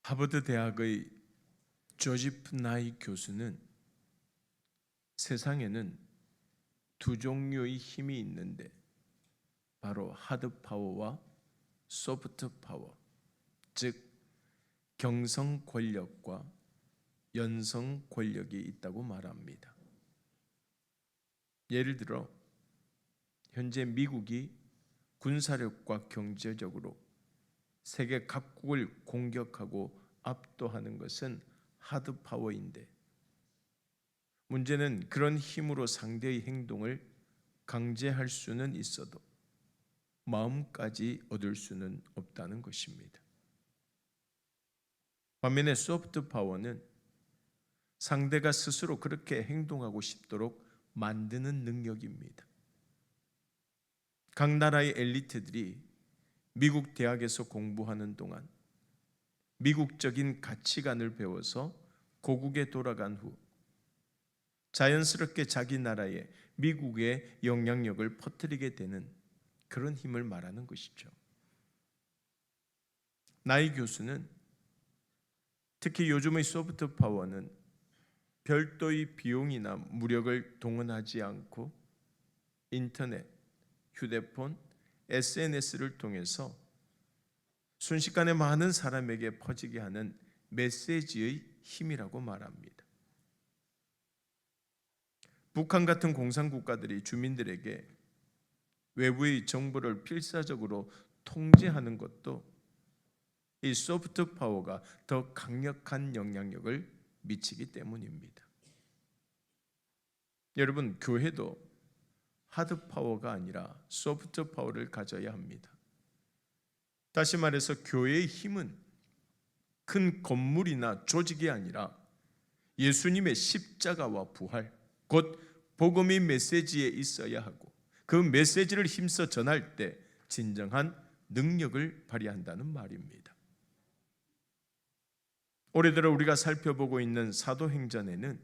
하버드 대학의 조지프 나이 교수는 세상에는 두 종류의 힘이 있는데 바로 하드 파워와 소프트 파워, 즉 경성 권력과 연성 권력이 있다고 말합니다. 예를 들어 현재 미국이 군사력과 경제적으로 세계 각국을 공격하고 압도하는 것은 하드 파워인데, 문제는 그런 힘으로 상대의 행동을 강제할 수는 있어도 마음까지 얻을 수는 없다는 것입니다. 반면에 소프트 파워는 상대가 스스로 그렇게 행동하고 싶도록 만드는 능력입니다. 각 나라의 엘리트들이 미국 대학에서 공부하는 동안 미국적인 가치관을 배워서 고국에 돌아간 후 자연스럽게 자기 나라에 미국의 영향력을 퍼뜨리게 되는 그런 힘을 말하는 것이죠. 나이 교수는 특히 요즘의 소프트 파워는 별도의 비용이나 무력을 동원하지 않고 인터넷, 휴대폰, SNS를 통해서 순식간에 많은 사람에게 퍼지게 하는 메시지의 힘이라고 말합니다. 북한 같은 공산국가들이 주민들에게 외부의 정보를 필사적으로 통제하는 것도 이 소프트 파워가 더 강력한 영향력을 미치기 때문입니다. 여러분, 교회도 하드 파워가 아니라 소프트 파워를 가져야 합니다. 다시 말해서 교회의 힘은 큰 건물이나 조직이 아니라 예수님의 십자가와 부활, 곧 복음의 메시지에 있어야 하고 그 메시지를 힘써 전할 때 진정한 능력을 발휘한다는 말입니다. 올해 들어 우리가 살펴보고 있는 사도행전에는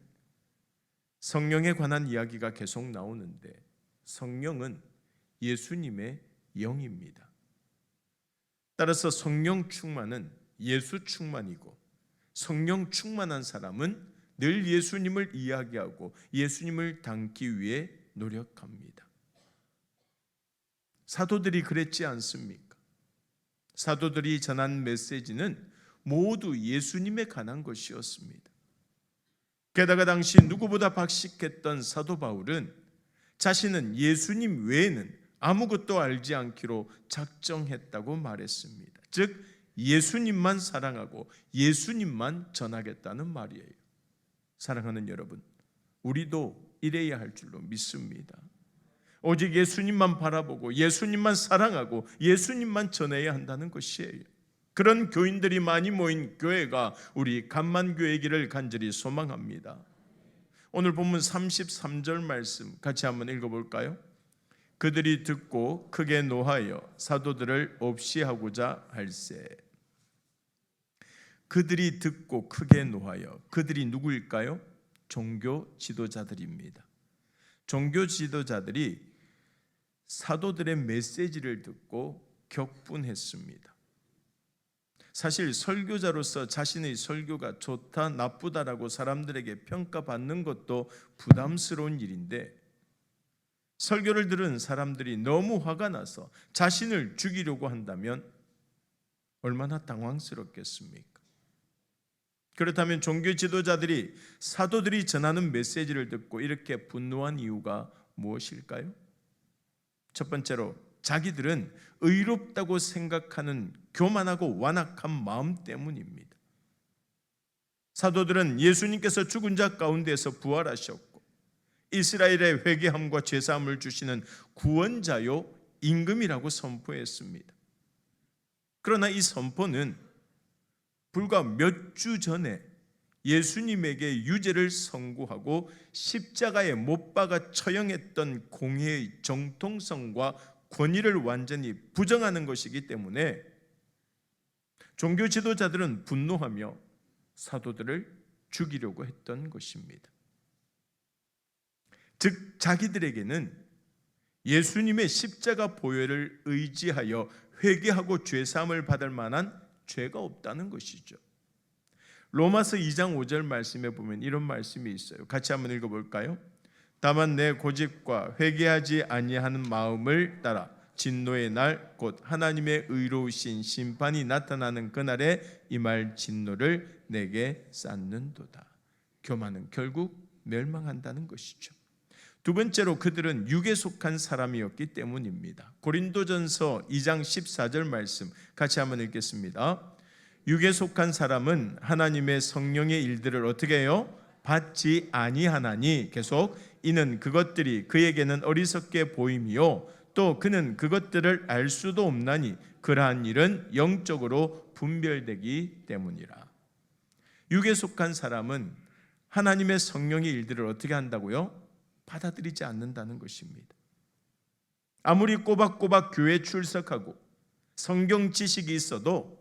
성령에 관한 이야기가 계속 나오는데, 성령은 예수님의 영입니다. 따라서 성령 충만은 예수 충만이고, 성령 충만한 사람은 늘 예수님을 이야기하고 예수님을 닮기 위해 노력합니다. 사도들이 그랬지 않습니까? 사도들이 전한 메시지는 모두 예수님에 관한 것이었습니다. 게다가 당시 누구보다 박식했던 사도 바울은 자신은 예수님 외에는 아무것도 알지 않기로 작정했다고 말했습니다. 즉 예수님만 사랑하고 예수님만 전하겠다는 말이에요. 사랑하는 여러분, 우리도 이래야 할 줄로 믿습니다. 오직 예수님만 바라보고 예수님만 사랑하고 예수님만 전해야 한다는 것이에요. 그런 교인들이 많이 모인 교회가 우리 간만교회이기를 간절히 소망합니다. 오늘 본문 33절 말씀 같이 한번 읽어볼까요? 그들이 듣고 크게 노하여 사도들을 없이하고자 할세. 그들이 듣고 크게 노하여, 그들이 누구일까요? 종교 지도자들입니다. 종교 지도자들이 사도들의 메시지를 듣고 격분했습니다. 사실 설교자로서 자신의 설교가 좋다 나쁘다라고 사람들에게 평가받는 것도 부담스러운 일인데, 설교를 들은 사람들이 너무 화가 나서 자신을 죽이려고 한다면 얼마나 당황스럽겠습니까? 그렇다면 종교 지도자들이 사도들이 전하는 메시지를 듣고 이렇게 분노한 이유가 무엇일까요? 첫 번째로, 자기들은 의롭다고 생각하는 교만하고 완악한 마음 때문입니다. 사도들은 예수님께서 죽은 자 가운데서 부활하셨고 이스라엘의 회개함과 죄사함을 주시는 구원자요 임금이라고 선포했습니다. 그러나 이 선포는 불과 몇 주 전에 예수님에게 유죄를 선고하고 십자가에 못 박아 처형했던 공의의 정통성과 권위를 완전히 부정하는 것이기 때문에 종교 지도자들은 분노하며 사도들을 죽이려고 했던 것입니다. 즉 자기들에게는 예수님의 십자가 보혈을 의지하여 회개하고 죄사함을 받을 만한 죄가 없다는 것이죠. 로마서 2장 5절 말씀에 보면 이런 말씀이 있어요. 같이 한번 읽어볼까요? 다만 내 고집과 회개하지 아니하는 마음을 따라 진노의 날 곧 하나님의 의로우신 심판이 나타나는 그날에 임할 진노를 내게 쌓는도다. 교만은 결국 멸망한다는 것이죠. 두 번째로 그들은 육에 속한 사람이었기 때문입니다. 고린도전서 2장 14절 말씀 같이 한번 읽겠습니다. 육에 속한 사람은 하나님의 성령의 일들을 어떻게 해요? 받지 아니하나니, 계속 이는 그것들이 그에게는 어리석게 보임이요 또 그는 그것들을 알 수도 없나니 그러한 일은 영적으로 분별되기 때문이라. 육에 속한 사람은 하나님의 성령의 일들을 어떻게 한다고요? 받아들이지 않는다는 것입니다. 아무리 꼬박꼬박 교회에 출석하고 성경 지식이 있어도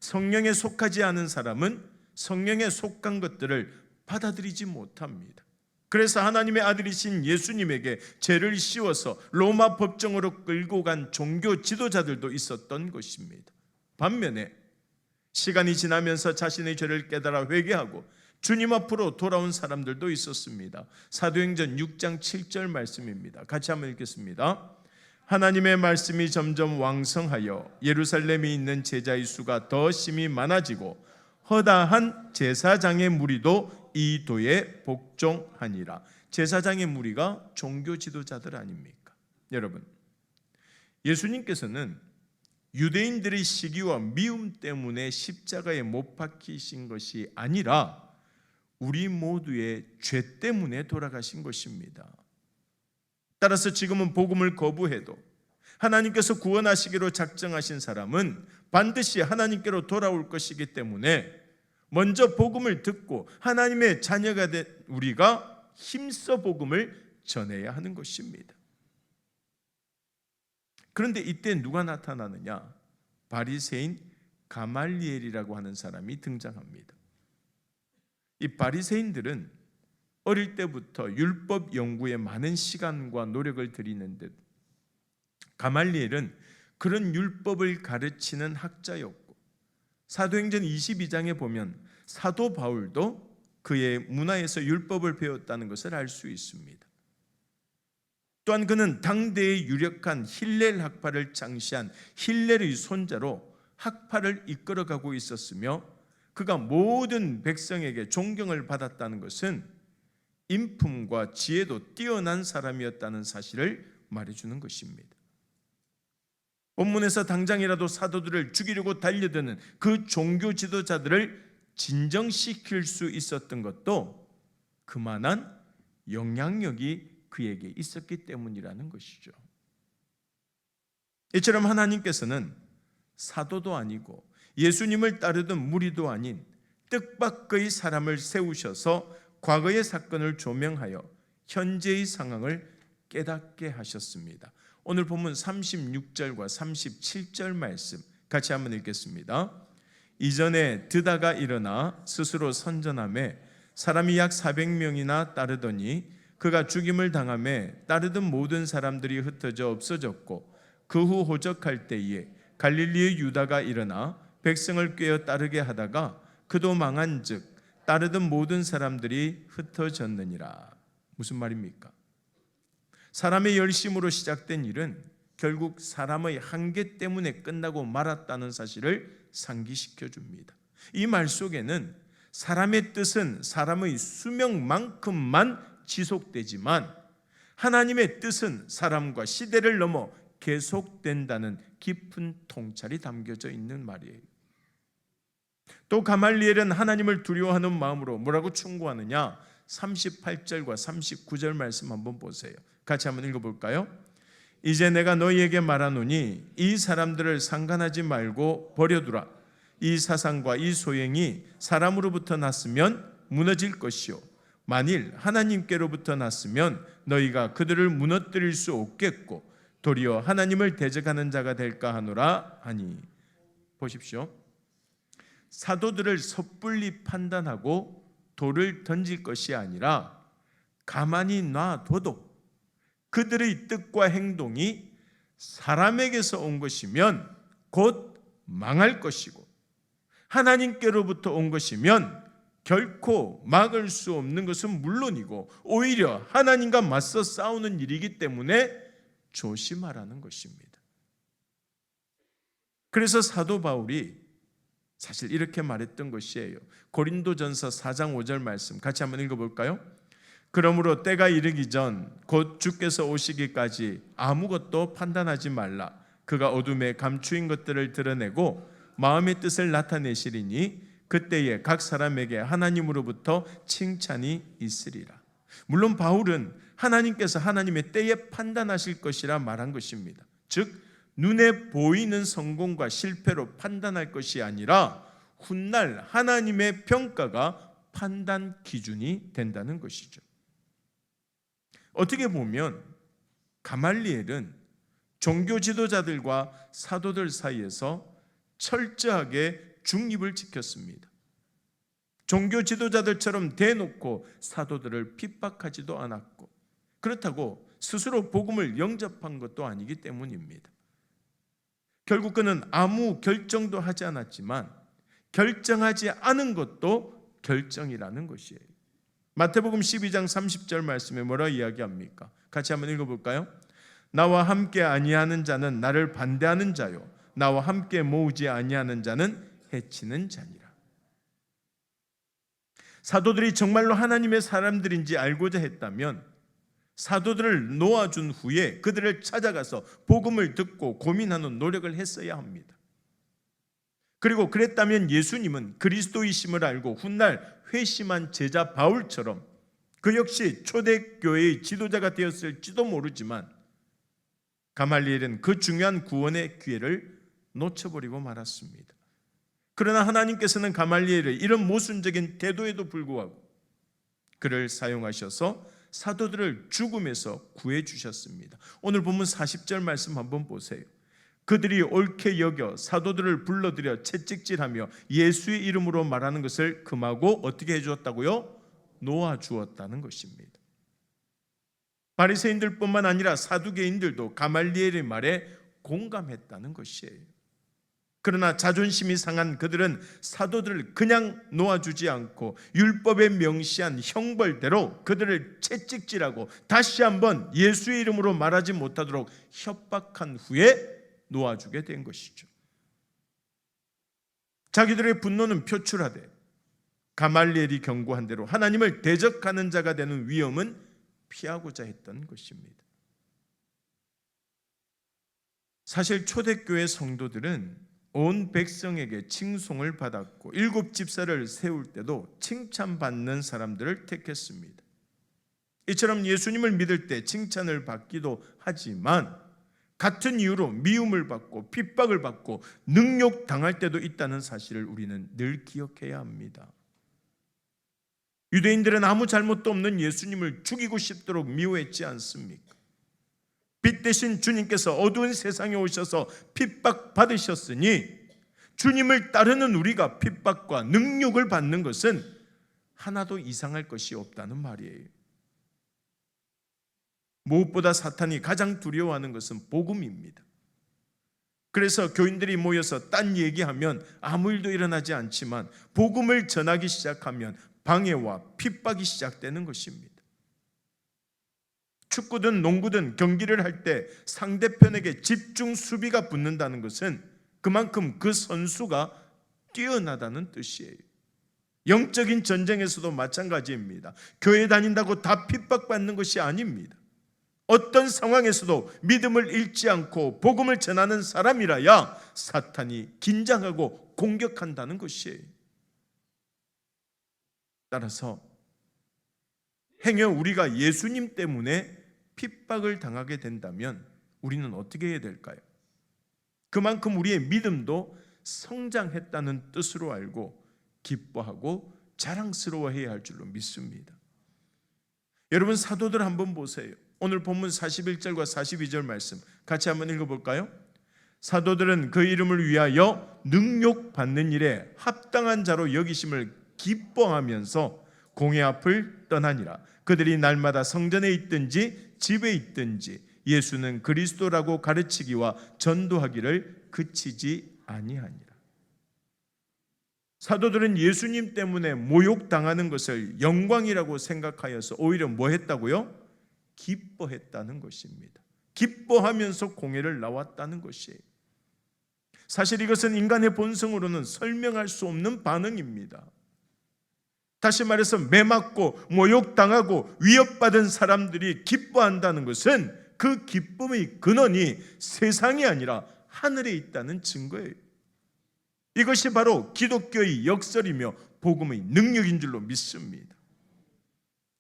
성령에 속하지 않은 사람은 성령에 속한 것들을 받아들이지 못합니다. 그래서 하나님의 아들이신 예수님에게 죄를 씌워서 로마 법정으로 끌고 간 종교 지도자들도 있었던 것입니다. 반면에 시간이 지나면서 자신의 죄를 깨달아 회개하고 주님 앞으로 돌아온 사람들도 있었습니다. 사도행전 6장 7절 말씀입니다. 같이 한번 읽겠습니다. 하나님의 말씀이 점점 왕성하여 예루살렘에 있는 제자의 수가 더 심히 많아지고 허다한 제사장의 무리도 이 도에 복종하니라. 제사장의 무리가 종교 지도자들 아닙니까? 여러분, 예수님께서는 유대인들의 시기와 미움 때문에 십자가에 못 박히신 것이 아니라 우리 모두의 죄 때문에 돌아가신 것입니다. 따라서 지금은 복음을 거부해도 하나님께서 구원하시기로 작정하신 사람은 반드시 하나님께로 돌아올 것이기 때문에 먼저 복음을 듣고 하나님의 자녀가 된 우리가 힘써 복음을 전해야 하는 것입니다. 그런데 이때 누가 나타나느냐? 바리새인 가말리엘이라고 하는 사람이 등장합니다. 이 바리새인들은 어릴 때부터 율법 연구에 많은 시간과 노력을 들이는데 가말리엘은 그런 율법을 가르치는 학자였고 사도행전 22장에 보면 사도 바울도 그의 문화에서 율법을 배웠다는 것을 알 수 있습니다. 또한 그는 당대의 유력한 힐렐 학파를 창시한 힐렐의 손자로 학파를 이끌어가고 있었으며 그가 모든 백성에게 존경을 받았다는 것은 인품과 지혜도 뛰어난 사람이었다는 사실을 말해주는 것입니다. 본문에서 당장이라도 사도들을 죽이려고 달려드는 그 종교 지도자들을 진정시킬 수 있었던 것도 그만한 영향력이 그에게 있었기 때문이라는 것이죠. 이처럼 하나님께서는 사도도 아니고 예수님을 따르던 무리도 아닌 뜻밖의 사람을 세우셔서 과거의 사건을 조명하여 현재의 상황을 깨닫게 하셨습니다. 오늘 본문 36절과 37절 말씀 같이 한번 읽겠습니다. 이전에 드다가 일어나 스스로 선전하며 사람이 약 400명이나 따르더니 그가 죽임을 당하며 따르던 모든 사람들이 흩어져 없어졌고 그 후 호적할 때에 갈릴리의 유다가 일어나 백성을 꿰어 따르게 하다가 그도 망한즉 따르던 모든 사람들이 흩어졌느니라. 무슨 말입니까? 사람의 열심으로 시작된 일은 결국 사람의 한계 때문에 끝나고 말았다는 사실을 상기시켜 줍니다. 이 말 속에는 사람의 뜻은 사람의 수명만큼만 지속되지만 하나님의 뜻은 사람과 시대를 넘어 계속된다는 깊은 통찰이 담겨져 있는 말이에요. 또 가말리엘은 하나님을 두려워하는 마음으로 뭐라고 충고하느냐? 38절과 39절 말씀 한번 보세요. 같이 한번 읽어볼까요? 이제 내가 너희에게 말하노니 이 사람들을 상관하지 말고 버려두라. 이 사상과 이 소행이 사람으로부터 났으면 무너질 것이요 만일 하나님께로부터 났으면 너희가 그들을 무너뜨릴 수 없겠고 도리어 하나님을 대적하는 자가 될까 하노라 하니. 보십시오. 사도들을 섣불리 판단하고 돌을 던질 것이 아니라 가만히 놔둬도 그들의 뜻과 행동이 사람에게서 온 것이면 곧 망할 것이고 하나님께로부터 온 것이면 결코 막을 수 없는 것은 물론이고 오히려 하나님과 맞서 싸우는 일이기 때문에 조심하라는 것입니다. 그래서 사도 바울이 사실 이렇게 말했던 것이에요. 고린도전서 4장 5절 말씀 같이 한번 읽어볼까요? 그러므로 때가 이르기 전 곧 주께서 오시기까지 아무것도 판단하지 말라. 그가 어둠에 감추인 것들을 드러내고 마음의 뜻을 나타내시리니 그때에 각 사람에게 하나님으로부터 칭찬이 있으리라. 물론 바울은 하나님께서 하나님의 때에 판단하실 것이라 말한 것입니다. 즉 눈에 보이는 성공과 실패로 판단할 것이 아니라 훗날 하나님의 평가가 판단 기준이 된다는 것이죠. 어떻게 보면 가말리엘은 종교 지도자들과 사도들 사이에서 철저하게 중립을 지켰습니다. 종교 지도자들처럼 대놓고 사도들을 핍박하지도 않았고 그렇다고 스스로 복음을 영접한 것도 아니기 때문입니다. 결국 그는 아무 결정도 하지 않았지만 결정하지 않은 것도 결정이라는 것이에요. 마태복음 12장 30절 말씀에 뭐라 이야기합니까? 같이 한번 읽어볼까요? 나와 함께 아니하는 자는 나를 반대하는 자요 나와 함께 모으지 아니하는 자는 해치는 자니라. 사도들이 정말로 하나님의 사람들인지 알고자 했다면 사도들을 놓아준 후에 그들을 찾아가서 복음을 듣고 고민하는 노력을 했어야 합니다. 그리고 그랬다면 예수님은 그리스도이심을 알고 훗날 회심한 제자 바울처럼 그 역시 초대교회의 지도자가 되었을지도 모르지만 가말리엘은 그 중요한 구원의 기회를 놓쳐버리고 말았습니다. 그러나 하나님께서는 가말리엘의 이런 모순적인 태도에도 불구하고 그를 사용하셔서 사도들을 죽음에서 구해주셨습니다. 오늘 본문 40절 말씀 한번 보세요. 그들이 옳게 여겨 사도들을 불러들여 채찍질하며 예수의 이름으로 말하는 것을 금하고 어떻게 해주었다고요? 놓아주었다는 것입니다. 바리새인들뿐만 아니라 사두개인들도 가말리엘의 말에 공감했다는 것이에요. 그러나 자존심이 상한 그들은 사도들을 그냥 놓아주지 않고 율법에 명시한 형벌대로 그들을 채찍질하고 다시 한번 예수의 이름으로 말하지 못하도록 협박한 후에 놓아주게 된 것이죠. 자기들의 분노는 표출하되 가말리엘이 경고한 대로 하나님을 대적하는 자가 되는 위험은 피하고자 했던 것입니다. 사실 초대교회 성도들은 온 백성에게 칭송을 받았고 7 집사를 세울 때도 칭찬받는 사람들을 택했습니다. 이처럼 예수님을 믿을 때 칭찬을 받기도 하지만 같은 이유로 미움을 받고 핍박을 받고 능욕당할 때도 있다는 사실을 우리는 늘 기억해야 합니다. 유대인들은 아무 잘못도 없는 예수님을 죽이고 싶도록 미워했지 않습니까? 빛 대신 주님께서 어두운 세상에 오셔서 핍박받으셨으니 주님을 따르는 우리가 핍박과 능욕을 받는 것은 하나도 이상할 것이 없다는 말이에요. 무엇보다 사탄이 가장 두려워하는 것은 복음입니다. 그래서 교인들이 모여서 딴 얘기하면 아무 일도 일어나지 않지만 복음을 전하기 시작하면 방해와 핍박이 시작되는 것입니다. 축구든 농구든 경기를 할 때 상대편에게 집중 수비가 붙는다는 것은 그만큼 그 선수가 뛰어나다는 뜻이에요. 영적인 전쟁에서도 마찬가지입니다. 교회 다닌다고 다 핍박받는 것이 아닙니다. 어떤 상황에서도 믿음을 잃지 않고 복음을 전하는 사람이라야 사탄이 긴장하고 공격한다는 것이에요. 따라서 행여 우리가 예수님 때문에 핍박을 당하게 된다면 우리는 어떻게 해야 될까요? 그만큼 우리의 믿음도 성장했다는 뜻으로 알고 기뻐하고 자랑스러워해야 할 줄로 믿습니다. 여러분 사도들 한번 보세요. 오늘 본문 41절과 42절 말씀 같이 한번 읽어볼까요? 사도들은 그 이름을 위하여 능욕받는 일에 합당한 자로 여기심을 기뻐하면서 공회 앞을 떠나니라. 그들이 날마다 성전에 있든지 집에 있든지 예수는 그리스도라고 가르치기와 전도하기를 그치지 아니하니라. 사도들은 예수님 때문에 모욕당하는 것을 영광이라고 생각하여서 오히려 뭐 했다고요? 기뻐했다는 것입니다. 기뻐하면서 공회를 나왔다는 것이에요. 사실 이것은 인간의 본성으로는 설명할 수 없는 반응입니다. 다시 말해서 매맞고 모욕당하고 위협받은 사람들이 기뻐한다는 것은 그 기쁨의 근원이 세상이 아니라 하늘에 있다는 증거예요. 이것이 바로 기독교의 역설이며 복음의 능력인 줄로 믿습니다.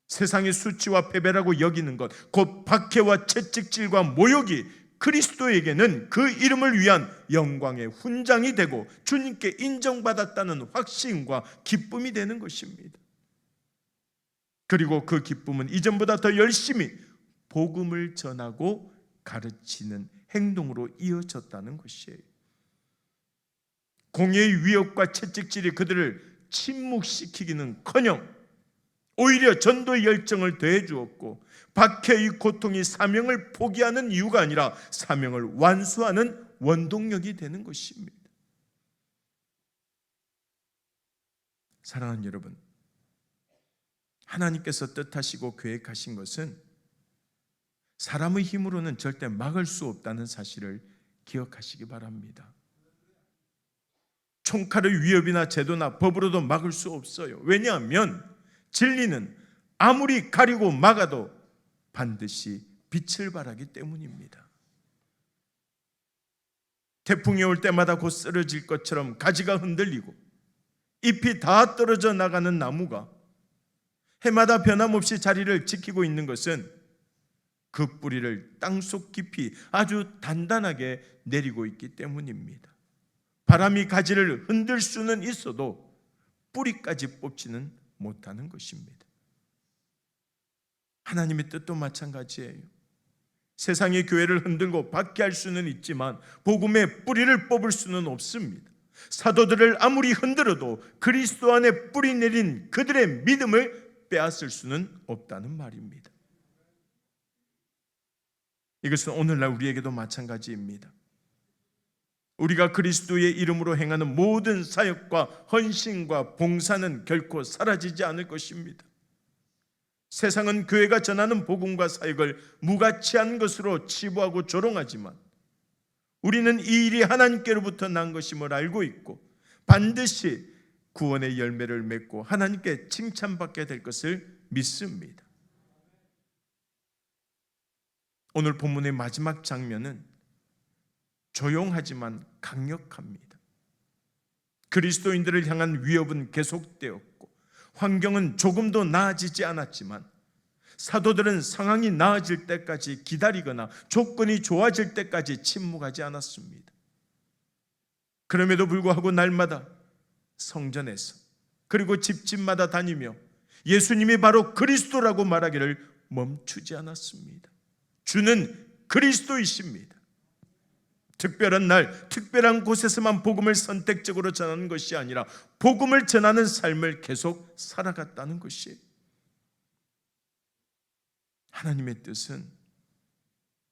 세상의 수치와 패배라고 여기는 것, 곧 박해와 채찍질과 모욕이 그리스도에게는 그 이름을 위한 영광의 훈장이 되고 주님께 인정받았다는 확신과 기쁨이 되는 것입니다. 그리고 그 기쁨은 이전보다 더 열심히 복음을 전하고 가르치는 행동으로 이어졌다는 것이에요. 공의의 위협과 채찍질이 그들을 침묵시키기는커녕 오히려 전도의 열정을 더해 주었고, 박해의 고통이 사명을 포기하는 이유가 아니라 사명을 완수하는 원동력이 되는 것입니다. 사랑하는 여러분, 하나님께서 뜻하시고 계획하신 것은 사람의 힘으로는 절대 막을 수 없다는 사실을 기억하시기 바랍니다. 총칼의 위협이나 제도나 법으로도 막을 수 없어요. 왜냐하면 진리는 아무리 가리고 막아도 반드시 빛을 발하기 때문입니다. 태풍이 올 때마다 곧 쓰러질 것처럼 가지가 흔들리고 잎이 다 떨어져 나가는 나무가 해마다 변함없이 자리를 지키고 있는 것은 그 뿌리를 땅속 깊이 아주 단단하게 내리고 있기 때문입니다. 바람이 가지를 흔들 수는 있어도 뿌리까지 뽑지는 못하는 것입니다. 하나님의 뜻도 마찬가지예요. 세상의 교회를 흔들고 박해할 수는 있지만 복음의 뿌리를 뽑을 수는 없습니다. 사도들을 아무리 흔들어도 그리스도 안에 뿌리 내린 그들의 믿음을 빼앗을 수는 없다는 말입니다. 이것은 오늘날 우리에게도 마찬가지입니다. 우리가 그리스도의 이름으로 행하는 모든 사역과 헌신과 봉사는 결코 사라지지 않을 것입니다. 세상은 교회가 전하는 복음과 사역을 무가치한 것으로 치부하고 조롱하지만 우리는 이 일이 하나님께로부터 난 것임을 알고 있고 반드시 구원의 열매를 맺고 하나님께 칭찬받게 될 것을 믿습니다. 오늘 본문의 마지막 장면은 조용하지만 강력합니다. 그리스도인들을 향한 위협은 계속되었고 환경은 조금도 나아지지 않았지만 사도들은 상황이 나아질 때까지 기다리거나 조건이 좋아질 때까지 침묵하지 않았습니다. 그럼에도 불구하고 날마다 성전에서 그리고 집집마다 다니며 예수님이 바로 그리스도라고 말하기를 멈추지 않았습니다. 주는 그리스도이십니다. 특별한 날, 특별한 곳에서만 복음을 선택적으로 전하는 것이 아니라 복음을 전하는 삶을 계속 살아갔다는 것이에요. 하나님의 뜻은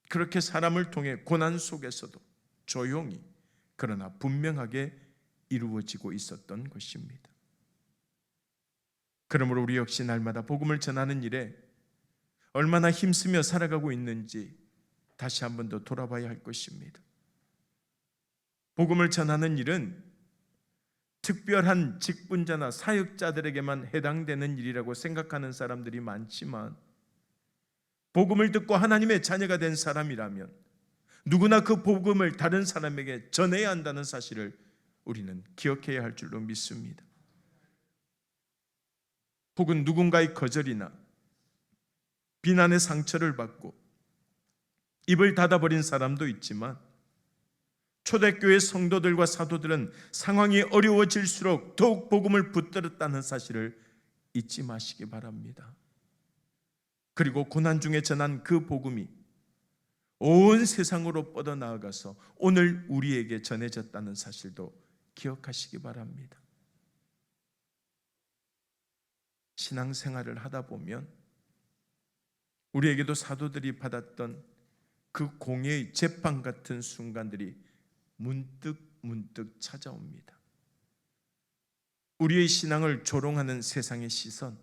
그렇게 사람을 통해 고난 속에서도 조용히 그러나 분명하게 이루어지고 있었던 것입니다. 그러므로 우리 역시 날마다 복음을 전하는 일에 얼마나 힘쓰며 살아가고 있는지 다시 한 번 더 돌아봐야 할 것입니다. 복음을 전하는 일은 특별한 직분자나 사역자들에게만 해당되는 일이라고 생각하는 사람들이 많지만 복음을 듣고 하나님의 자녀가 된 사람이라면 누구나 그 복음을 다른 사람에게 전해야 한다는 사실을 우리는 기억해야 할 줄로 믿습니다. 혹은 누군가의 거절이나 비난의 상처를 받고 입을 닫아버린 사람도 있지만 초대교회 성도들과 사도들은 상황이 어려워질수록 더욱 복음을 붙들었다는 사실을 잊지 마시기 바랍니다. 그리고 고난 중에 전한 그 복음이 온 세상으로 뻗어나가서 오늘 우리에게 전해졌다는 사실도 기억하시기 바랍니다. 신앙생활을 하다 보면 우리에게도 사도들이 받았던 그 공의의 재판 같은 순간들이 문득 찾아옵니다. 우리의 신앙을 조롱하는 세상의 시선,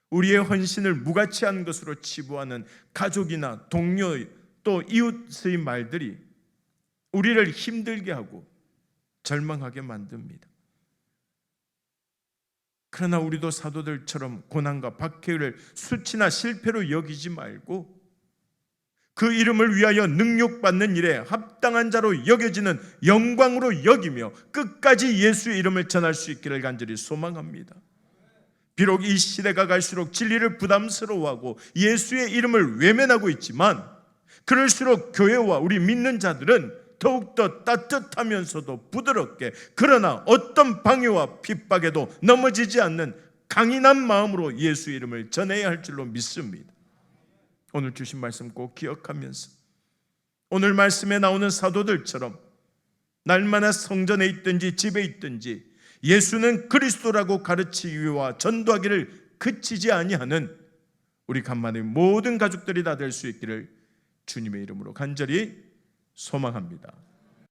우리의 헌신을 무가치한 것으로 치부하는 가족이나 동료 또 이웃의 말들이 우리를 힘들게 하고 절망하게 만듭니다. 그러나 우리도 사도들처럼 고난과 박해를 수치나 실패로 여기지 말고 그 이름을 위하여 능욕받는 일에 합당한 자로 여겨지는 영광으로 여기며 끝까지 예수의 이름을 전할 수 있기를 간절히 소망합니다. 비록 이 시대가 갈수록 진리를 부담스러워하고 예수의 이름을 외면하고 있지만 그럴수록 교회와 우리 믿는 자들은 더욱더 따뜻하면서도 부드럽게, 그러나 어떤 방해와 핍박에도 넘어지지 않는 강인한 마음으로 예수의 이름을 전해야 할 줄로 믿습니다. 오늘 주신 말씀 꼭 기억하면서 오늘 말씀에 나오는 사도들처럼 날마다 성전에 있든지 집에 있든지 예수는 그리스도라고 가르치기와 전도하기를 그치지 아니하는 우리 간만의 모든 가족들이 다 될 수 있기를 주님의 이름으로 간절히 소망합니다.